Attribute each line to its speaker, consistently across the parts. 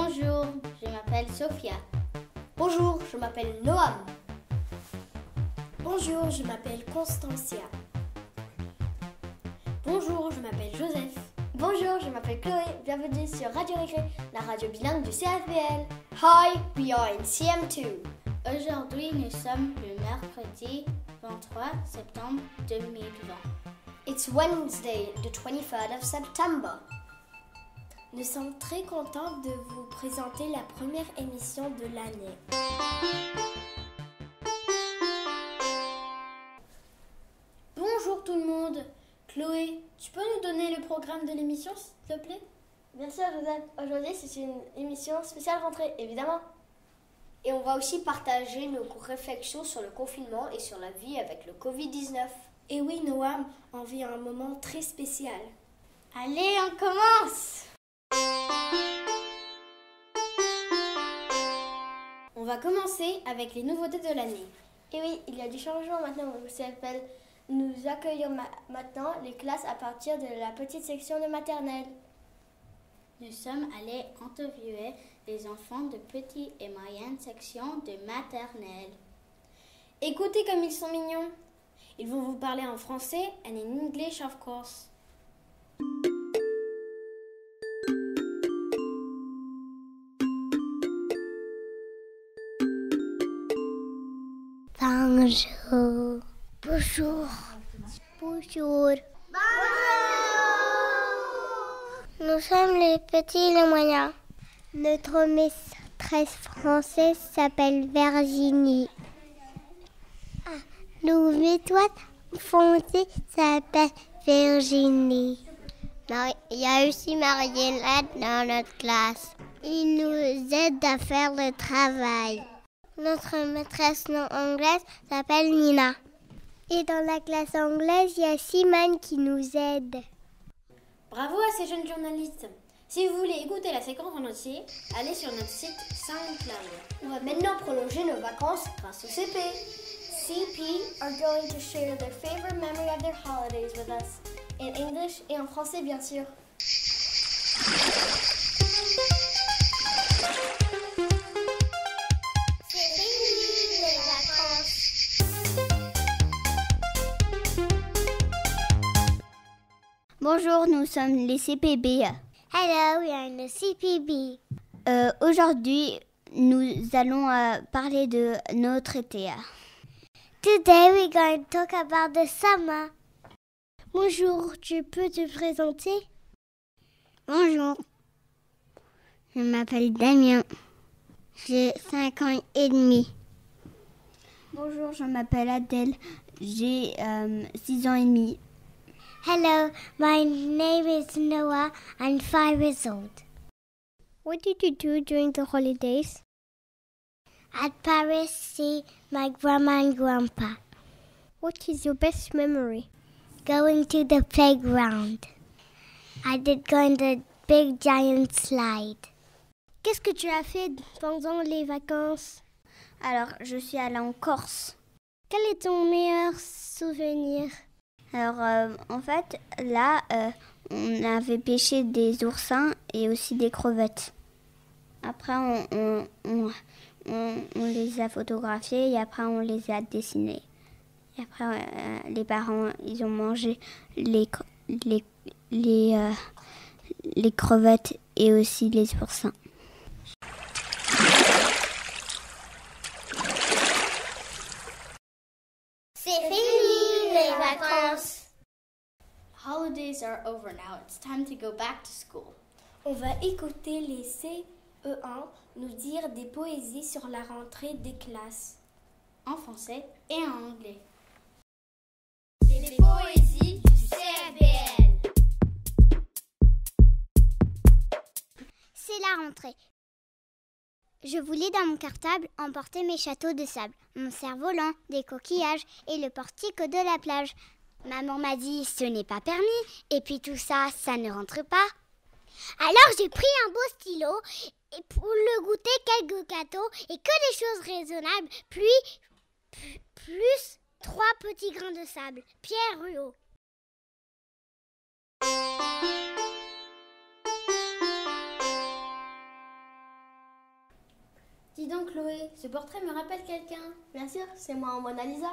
Speaker 1: Bonjour, je m'appelle Sophia.
Speaker 2: Bonjour, je m'appelle Noam.
Speaker 3: Bonjour, je m'appelle Constancia.
Speaker 4: Bonjour, je m'appelle Joseph.
Speaker 2: Bonjour, je m'appelle Chloé. Bienvenue sur Radio Récré, la radio bilingue du CFBL.
Speaker 3: Hi, we are in CM2.
Speaker 1: Aujourd'hui, nous sommes le mercredi 23 septembre 2020.
Speaker 3: It's Wednesday, the 23rd of September.
Speaker 4: Nous sommes très contents de vous présenter la première émission de l'année. Bonjour tout le monde. Chloé, tu peux nous donner le programme de l'émission, s'il te plaît?
Speaker 2: Bien sûr, Joseph. Aujourd'hui, c'est une émission spéciale rentrée, évidemment.
Speaker 3: Et on va aussi partager nos réflexions sur le confinement et sur la vie avec le Covid-19.
Speaker 4: Et oui, Noam, on vit un moment très spécial.
Speaker 1: Allez, on commence!
Speaker 4: On va commencer avec les nouveautés de l'année.
Speaker 2: Et oui, il y a du changement maintenant au CFBL. Nous accueillons maintenant les classes à partir de la petite section de maternelle.
Speaker 1: Nous sommes allés interviewer les enfants de petite et moyenne section de maternelle.
Speaker 4: Écoutez comme ils sont mignons. Ils vont vous parler en français and in English, of course.
Speaker 5: Bonjour. Bonjour. Bonjour. Nous sommes les petits et les moyens. Notre maîtresse française s'appelle Virginie. Nos méthodes foncées s'appellent Virginie. Il y a aussi Marielle dans notre classe. Il nous aide à faire le travail. Notre maîtresse non anglaise s'appelle Nina. Et dans la classe anglaise, il y a Simone qui nous aide.
Speaker 4: Bravo à ces jeunes journalistes. Si vous voulez écouter la séquence en entier, allez sur notre site SoundCloud.
Speaker 3: On va maintenant prolonger nos vacances grâce au CP. CP are going to share their favorite memory of their holidays with us. In English et en français, bien sûr.
Speaker 5: Bonjour, nous sommes les CPB. Hello, we are the CPB. Aujourd'hui, nous allons parler de notre été. Today we're going to talk about the summer. Bonjour, tu peux te présenter? Bonjour, je m'appelle Damien. J'ai 5 ans et demi. Bonjour, je m'appelle Adèle. J'ai 6 ans et demi. Hello, my name is Noah. I'm 5 years old. What did you do during the holidays? At Paris, see my grandma and grandpa. What is your best memory? Going to the playground. I did go on the big giant slide. Qu'est-ce que tu as fait pendant les vacances? Alors, je suis allée en Corse. Quel est ton meilleur souvenir? Alors, en fait, là, on avait pêché des oursins et aussi des crevettes. Après, on les a photographiés et après, on les a dessinés. Et après, les parents, ils ont mangé les crevettes et aussi les oursins.
Speaker 3: C'est fini les vacances.
Speaker 1: Holidays are over now. It's time to go back to school.
Speaker 4: On va écouter les CE1 nous dire des poésies sur la rentrée des classes.
Speaker 1: En français et en anglais.
Speaker 3: C'est les poésies du CFBL.
Speaker 5: C'est la rentrée. Je voulais dans mon cartable emporter mes châteaux de sable, mon cerf-volant, des coquillages et le portique de la plage. Maman m'a dit ce n'est pas permis et puis tout ça, ça ne rentre pas. Alors j'ai pris un beau stylo et pour le goûter quelques gâteaux et que des choses raisonnables, puis plus 3 petits grains de sable. Pierre Ruot.
Speaker 4: Dis donc Chloé, ce portrait me rappelle quelqu'un.
Speaker 2: Bien sûr, c'est moi, Mona Lisa.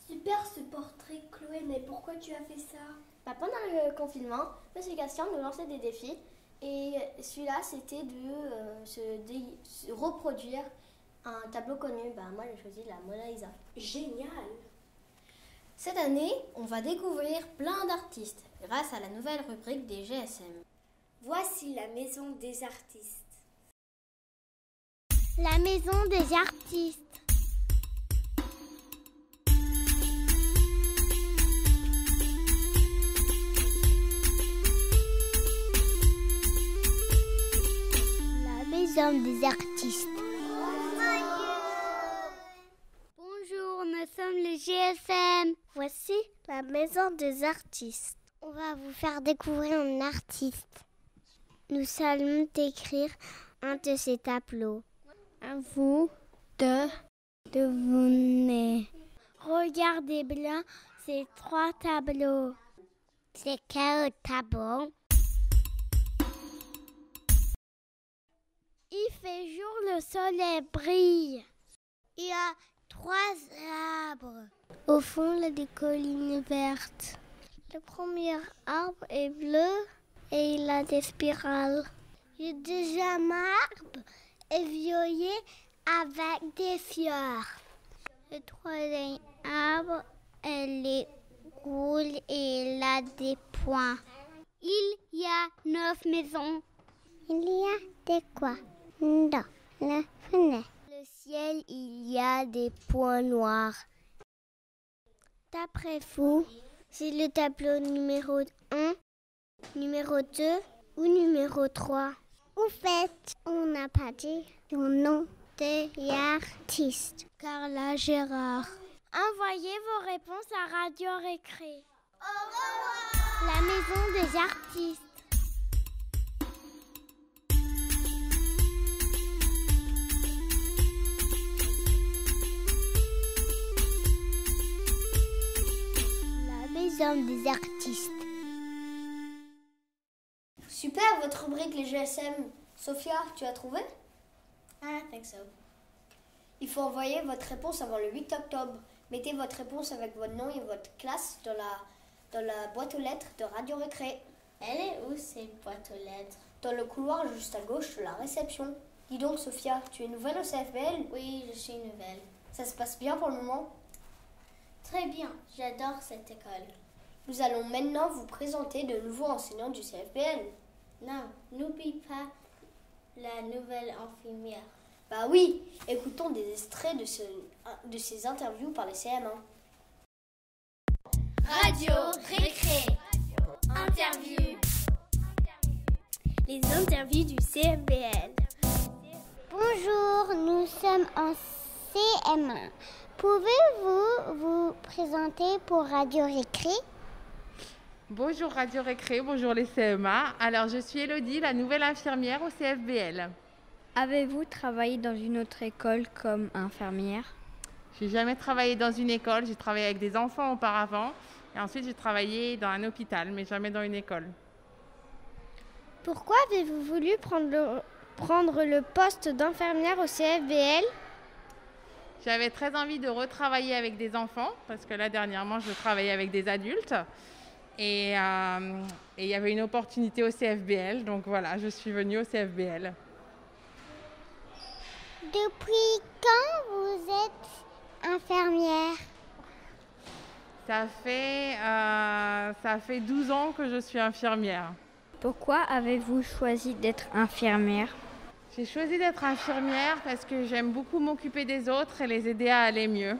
Speaker 3: Super ce portrait, Chloé, mais pourquoi tu as fait ça?
Speaker 2: Pendant le confinement, M. Christian nous lançait des défis. Et celui-là, c'était de se reproduire un tableau connu. Moi, j'ai choisi la Mona Lisa.
Speaker 3: Génial!
Speaker 4: Cette année, on va découvrir plein d'artistes grâce à la nouvelle rubrique des GSM.
Speaker 3: Voici la maison des artistes.
Speaker 5: La maison des artistes. La maison des artistes. Bonjour, nous sommes les GSM. Voici la maison des artistes. On va vous faire découvrir un artiste. Nous allons décrire un de ses tableaux. À vous de deviner. Regardez bien ces 3 tableaux. C'est quel tableau? Il fait jour, le soleil brille. Il y a 3 arbres. Au fond, il y a des collines vertes. Le premier arbre est bleu et il a des spirales. Le deuxième arbre est violet avec des fleurs. Le troisième arbre, elle est rouge et il a des points. Il y a 9 maisons. Il y a des quoi? Dans la fenêtre. Le ciel, il y a des points noirs. D'après vous, c'est le tableau numéro 1, numéro 2 ou numéro 3? Au fait, on n'a pas dit le nom des artistes. Carla Gérard. Envoyez vos réponses à Radio Récré. Au revoir! La maison des artistes. La maison des artistes.
Speaker 3: Super, votre rubrique les GSM. Sophia, tu as trouvé?
Speaker 1: I think so.
Speaker 3: Il faut envoyer votre réponse avant le 8 octobre. Mettez votre réponse avec votre nom et votre classe dans la boîte aux lettres de Radio Récré.
Speaker 1: Elle est où cette boîte aux lettres?
Speaker 3: Dans le couloir juste à gauche de la réception. Dis donc Sophia, tu es nouvelle au CFBL?
Speaker 1: Oui, je suis nouvelle.
Speaker 3: Ça se passe bien pour le moment?
Speaker 1: Très bien, j'adore cette école.
Speaker 3: Nous allons maintenant vous présenter de nouveaux enseignants du CFBL.
Speaker 1: Non, n'oublie pas la nouvelle infirmière.
Speaker 3: Bah oui, écoutons des extraits de ces interviews par les CM1.
Speaker 4: Radio Récré. Interview.
Speaker 2: Les interviews du CFBL.
Speaker 5: Bonjour, nous sommes en CM1. Pouvez-vous vous présenter pour Radio Récré?
Speaker 6: Bonjour Radio Récré, bonjour les CM1. Alors je suis Elodie, la nouvelle infirmière au CFBL.
Speaker 7: Avez-vous travaillé dans une autre école comme infirmière?
Speaker 6: Je n'ai jamais travaillé dans une école, j'ai travaillé avec des enfants auparavant. Et ensuite j'ai travaillé dans un hôpital, mais jamais dans une école.
Speaker 2: Pourquoi avez-vous voulu prendre le poste d'infirmière au CFBL?
Speaker 6: J'avais très envie de retravailler avec des enfants, parce que là dernièrement je travaillais avec des adultes. Et il y avait une opportunité au CFBL, donc voilà, je suis venue au CFBL.
Speaker 5: Depuis quand vous êtes infirmière?
Speaker 6: Ça fait 12 ans que je suis infirmière.
Speaker 7: Pourquoi avez-vous choisi d'être infirmière?
Speaker 6: J'ai choisi d'être infirmière parce que j'aime beaucoup m'occuper des autres et les aider à aller mieux.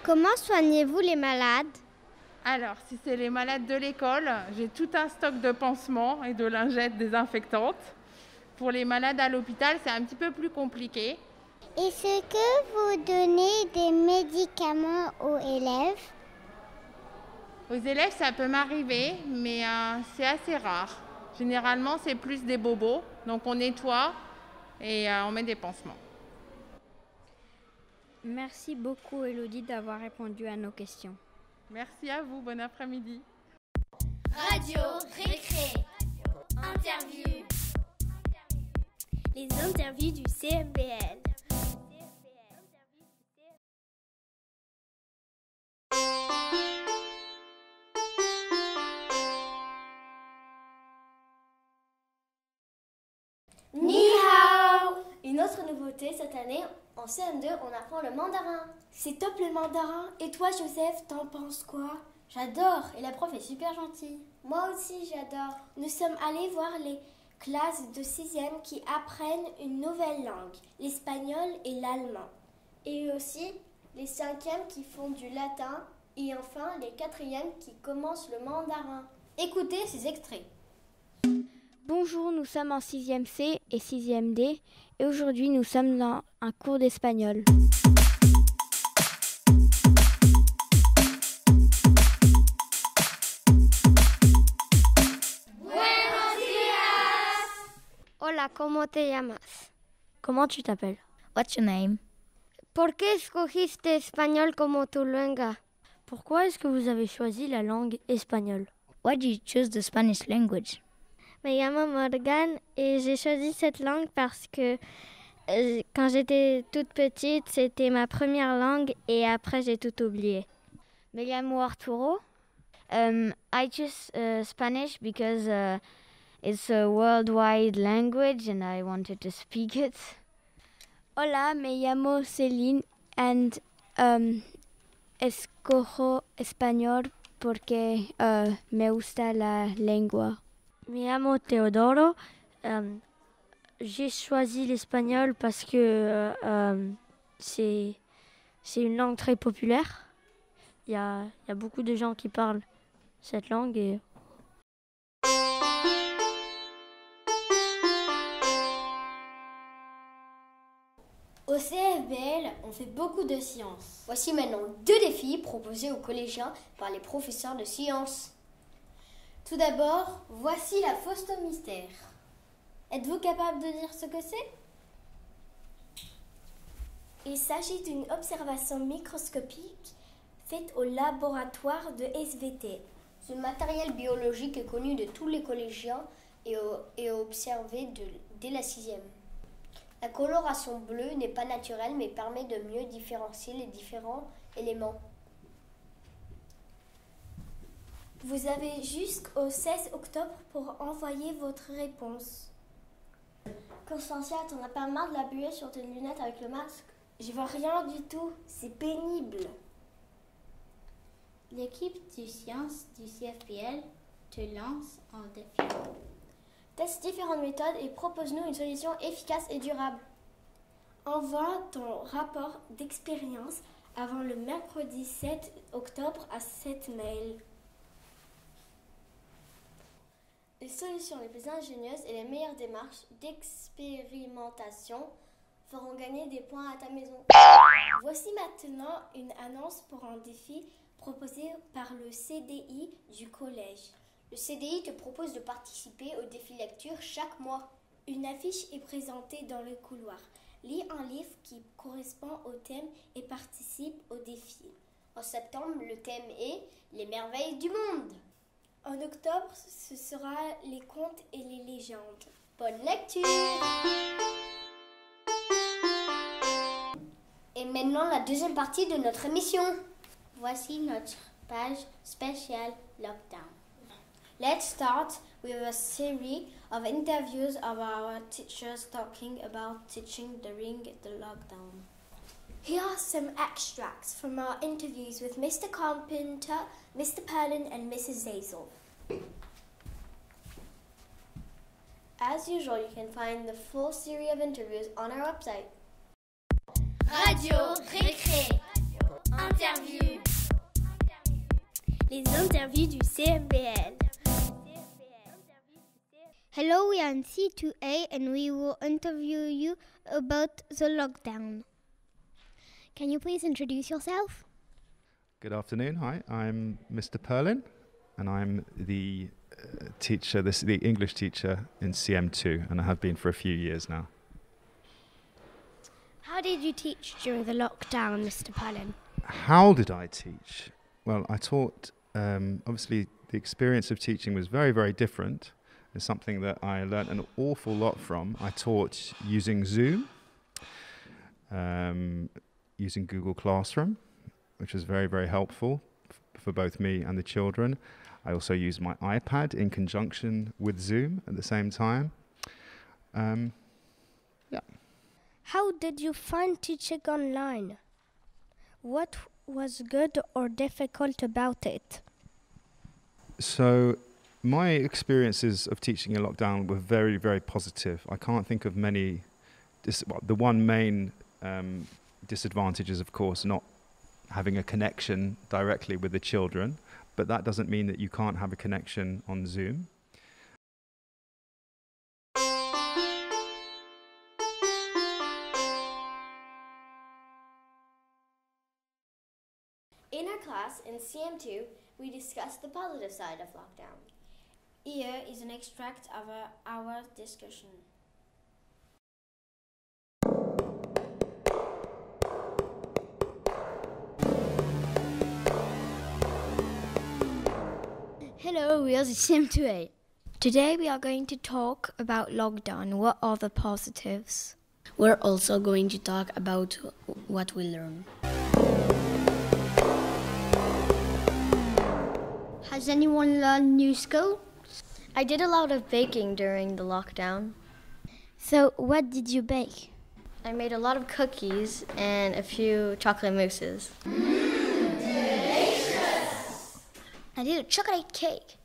Speaker 2: Comment soignez-vous les malades?
Speaker 6: Alors, si c'est les malades de l'école, j'ai tout un stock de pansements et de lingettes désinfectantes. Pour les malades à l'hôpital, c'est un petit peu plus compliqué.
Speaker 5: Est-ce que vous donnez des médicaments aux élèves?
Speaker 6: Aux élèves, ça peut m'arriver, mais c'est assez rare. Généralement, c'est plus des bobos. Donc, on nettoie et on met des pansements.
Speaker 7: Merci beaucoup, Elodie, d'avoir répondu à nos questions.
Speaker 6: Merci à vous. Bon après-midi.
Speaker 4: Radio Récré. Interview.
Speaker 2: Les interviews du CFBL. côté, cette année, en CM2, on apprend le mandarin.
Speaker 3: C'est top le mandarin. Et toi, Joseph, t'en penses quoi?
Speaker 4: J'adore et la prof est super gentille.
Speaker 2: Moi aussi, j'adore.
Speaker 3: Nous sommes allés voir les classes de 6e qui apprennent une nouvelle langue, l'espagnol et l'allemand.
Speaker 2: Et aussi les 5e qui font du latin et enfin les 4e qui commencent le mandarin.
Speaker 4: Écoutez ces extraits.
Speaker 7: Bonjour, nous sommes en 6e C et 6e D et aujourd'hui nous sommes dans un cours d'espagnol.
Speaker 5: Hola, ¿cómo te llamas?
Speaker 7: Comment tu t'appelles?
Speaker 5: What's your name? ¿Por qué escogiste español como tu lengua?
Speaker 7: Pourquoi est-ce que vous avez choisi la langue espagnole?
Speaker 5: Why did you choose the Spanish language? Me llamo Morgan et j'ai choisi cette langue parce que quand j'étais toute petite, c'était ma première langue et après j'ai tout oublié. Me llamo Arturo. I choose Spanish because it's a worldwide language and I wanted to speak it.
Speaker 7: Hola, me llamo Celine and escojo español porque me gusta la lengua. Me llamo Teodoro. J'ai choisi l'espagnol parce que c'est une langue très populaire. Il y a beaucoup de gens qui parlent cette langue et
Speaker 2: Au CFBL, on fait beaucoup de sciences. Voici maintenant 2 défis proposés aux collégiens par les professeurs de sciences. Tout d'abord, voici la fausse mystère. Êtes-vous capable de dire ce que c'est?
Speaker 3: Il s'agit d'une observation microscopique faite au laboratoire de SVT.
Speaker 2: Ce matériel biologique est connu de tous les collégiens et observé dès la 6e. La coloration bleue n'est pas naturelle mais permet de mieux différencier les différents éléments.
Speaker 3: Vous avez jusqu'au 16 octobre pour envoyer votre réponse.
Speaker 2: Constantia, t'en as pas marre de la buée sur tes lunettes avec le masque?
Speaker 3: Je vois rien du tout, c'est pénible.
Speaker 1: L'équipe de sciences du CFBL te lance en défi.
Speaker 3: Teste différentes méthodes et propose-nous une solution efficace et durable. Envoie ton rapport d'expérience avant le mercredi 7 octobre à cette mail. Les solutions les plus ingénieuses et les meilleures démarches d'expérimentation feront gagner des points à ta maison. Voici maintenant une annonce pour un défi proposé par le CDI du collège.
Speaker 2: Le CDI te propose de participer au défi lecture chaque mois.
Speaker 3: Une affiche est présentée dans le couloir. Lis un livre qui correspond au thème et participe au défi.
Speaker 2: En septembre, le thème est les merveilles du monde.
Speaker 3: En octobre, ce sera les contes et les légendes.
Speaker 2: Bonne lecture! Et maintenant, la deuxième partie de notre émission.
Speaker 1: Voici notre page spéciale Lockdown.
Speaker 2: Let's start with a series of interviews of our teachers talking about teaching during the lockdown.
Speaker 3: Here are some extracts from our interviews with Mr. Carpenter, Mr. Perlin and Mrs. Zazel.
Speaker 2: As usual, you can find the full series of interviews on our website.
Speaker 3: Radio Récré. Interview. Les interviews du CFBL.
Speaker 5: Hello, we are in C2A and we will interview you about the lockdown. Can you please introduce yourself?
Speaker 8: Good afternoon. Hi, I'm Mr. Perlin, and I'm the teacher, the English teacher in CM2, and I have been for a few years now.
Speaker 5: How did you teach during the lockdown, Mr. Perlin?
Speaker 8: How did I teach? Well, I taught, obviously the experience of teaching was very, very different. It's something that I learned an awful lot from. I taught using Zoom, using Google Classroom, which was very, very helpful for both me and the children. I also used my iPad in conjunction with Zoom at the same time.
Speaker 5: How did you find teaching online? What was good or difficult about it?
Speaker 8: So my experiences of teaching in lockdown were very, very positive. I can't think of many. The one main disadvantage is, of course, not having a connection directly with the children, but that doesn't mean that you can't have a connection on Zoom.
Speaker 3: In our class in CM2, we discussed the positive side of lockdown.
Speaker 4: Here is an extract of our discussion.
Speaker 7: Hello, we are the CM2A. Today we are going to talk about lockdown. What are the positives? We're also going to talk about what we learned. Has anyone learned new skills?
Speaker 3: I did a lot of baking during the lockdown.
Speaker 7: So what did you bake?
Speaker 3: I made a lot of cookies and a few chocolate mousses.
Speaker 7: I did a chocolate cake.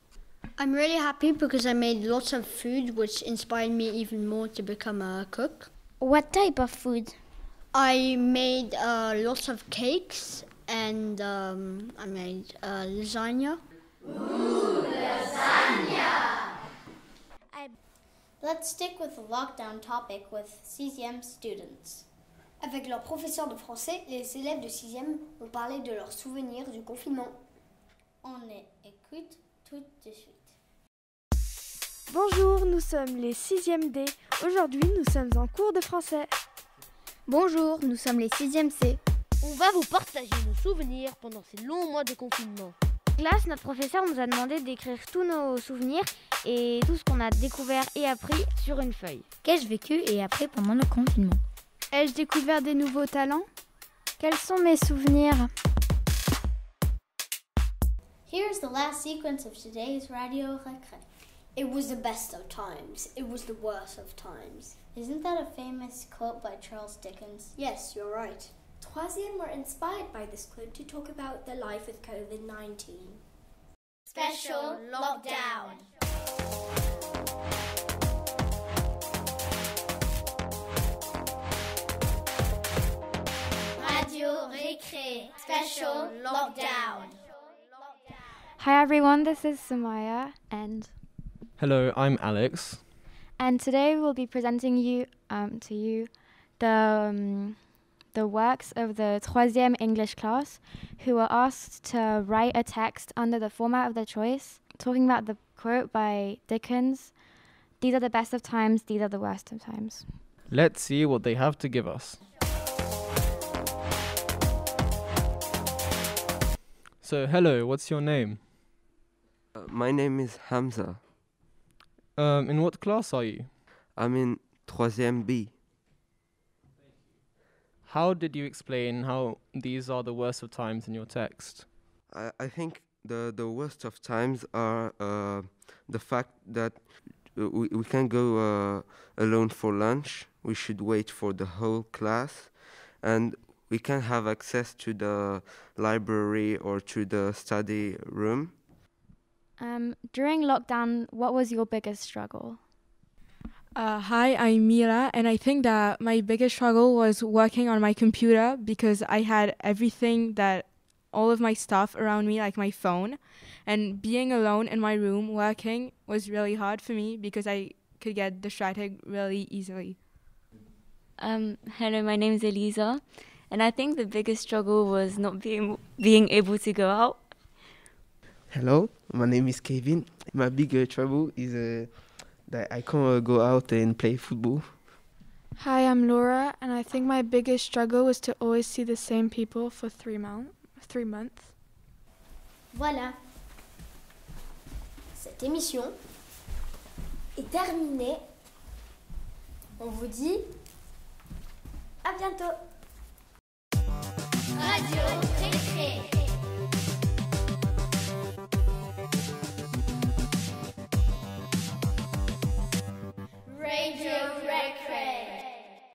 Speaker 7: I'm really happy because I made lots of food which inspired me even more to become a cook. What type of food? I made lots of cakes and I made lasagna.
Speaker 1: Ooh, lasagna! Let's stick with the lockdown topic with 6e students.
Speaker 2: Avec leur professeur de français, les élèves de 6e ont parlé de leurs souvenirs du confinement.
Speaker 1: On les écoute tout de suite.
Speaker 9: Bonjour, nous sommes les 6e D. Aujourd'hui, nous sommes en cours de français.
Speaker 7: Bonjour, nous sommes les 6e C.
Speaker 10: On va vous partager nos souvenirs pendant ces longs mois de confinement.
Speaker 7: En classe, notre professeur nous a demandé d'écrire tous nos souvenirs et tout ce qu'on a découvert et appris sur une feuille. Qu'ai-je vécu et appris pendant le confinement?
Speaker 9: Ai-je découvert des nouveaux talents? Quels sont mes souvenirs?
Speaker 1: Here's the last sequence of today's Radio Récré.
Speaker 2: It was the best of times. It was the worst of times.
Speaker 1: Isn't that a famous quote by Charles Dickens?
Speaker 2: Yes, you're right.
Speaker 3: 3e were inspired by this clip to talk about their life with COVID-19.
Speaker 1: Special lockdown. Radio Récré. Special lockdown.
Speaker 9: Hi everyone, this is Samaya and...
Speaker 11: Hello, I'm Alex.
Speaker 9: And today we'll be presenting to you the works of the 3e English class who were asked to write a text under the format of their choice, talking about the quote by Dickens, "These are the best of times, these are the worst of times."
Speaker 11: Let's see what they have to give us. So, hello, what's your name?
Speaker 12: My name is Hamza.
Speaker 11: In what class are you?
Speaker 12: I'm in 3e B.
Speaker 11: How did you explain how these are the worst of times in your text?
Speaker 12: I think the worst of times are the fact that we can't go alone for lunch. We should wait for the whole class, and we can't have access to the library or to the study room.
Speaker 9: During lockdown, what was your biggest struggle?
Speaker 13: Hi, I'm Mira, and I think that my biggest struggle was working on my computer because I had all of my stuff around me, like my phone, and being alone in my room working was really hard for me because I could get distracted really easily.
Speaker 14: Hello, my name is Elisa, and I think the biggest struggle was not being able to go out.
Speaker 15: Hello, my name is Kevin. My big trouble is that I can't go out and play football.
Speaker 13: Hi, I'm Laura, and I think my biggest struggle was to always see the same people for 3 months.
Speaker 2: Voilà. Cette émission est terminée. On vous dit à bientôt.
Speaker 1: Radio Récré.